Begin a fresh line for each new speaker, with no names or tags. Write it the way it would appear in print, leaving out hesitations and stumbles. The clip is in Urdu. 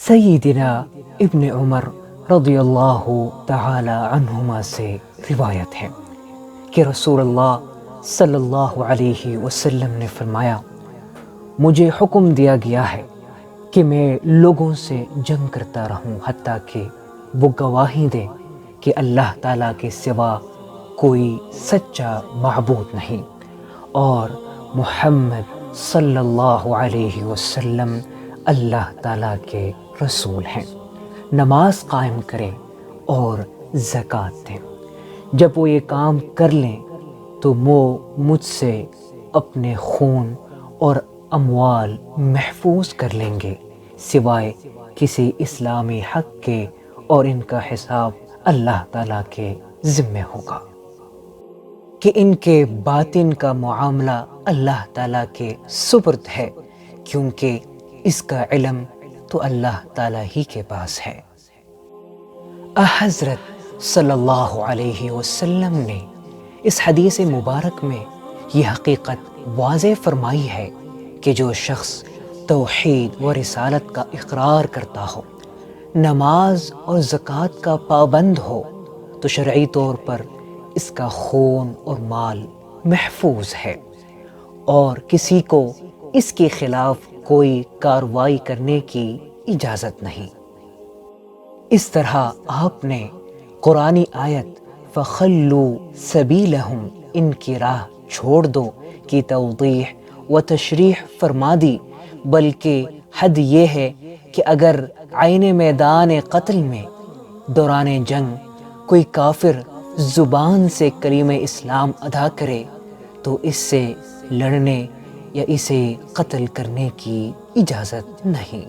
سیدنا ابن عمر رضی اللہ تعالی عنہما سے روایت ہے کہ رسول اللہ صلی اللہ علیہ وسلم نے فرمایا، مجھے حکم دیا گیا ہے کہ میں لوگوں سے جنگ کرتا رہوں حتیٰ کہ وہ گواہی دے کہ اللہ تعالیٰ کے سوا کوئی سچا معبود نہیں اور محمد صلی اللہ علیہ وسلم اللہ تعالیٰ کے رسول ہیں، نماز قائم کریں اور زکوٰۃ دیں۔ جب وہ یہ کام کر لیں تو وہ مجھ سے اپنے خون اور اموال محفوظ کر لیں گے سوائے کسی اسلامی حق کے، اور ان کا حساب اللہ تعالیٰ کے ذمہ ہوگا کہ ان کے باطن کا معاملہ اللہ تعالیٰ کے سپرد ہے، کیونکہ اس کا علم تو اللہ تعالیٰ ہی کے پاس ہے۔ حضرت صلی اللہ علیہ وسلم نے اس حدیث مبارک میں یہ حقیقت واضح فرمائی ہے کہ جو شخص توحید و رسالت کا اقرار کرتا ہو، نماز اور زکوٰۃ کا پابند ہو، تو شرعی طور پر اس کا خون اور مال محفوظ ہے اور کسی کو اس کے خلاف کوئی کارروائی کرنے کی اجازت نہیں۔ اس طرح آپ نے قرآنی آیت فَخَلُّوا سَبِيلَهُمْ، ان کی راہ چھوڑ دو کی توضیح و تشریح فرما دی، بلکہ حد یہ ہے کہ اگر عین میدان قتل میں دوران جنگ کوئی کافر زبان سے کلمہ اسلام ادا کرے تو اس سے لڑنے یا اسے قتل کرنے کی اجازت نہیں۔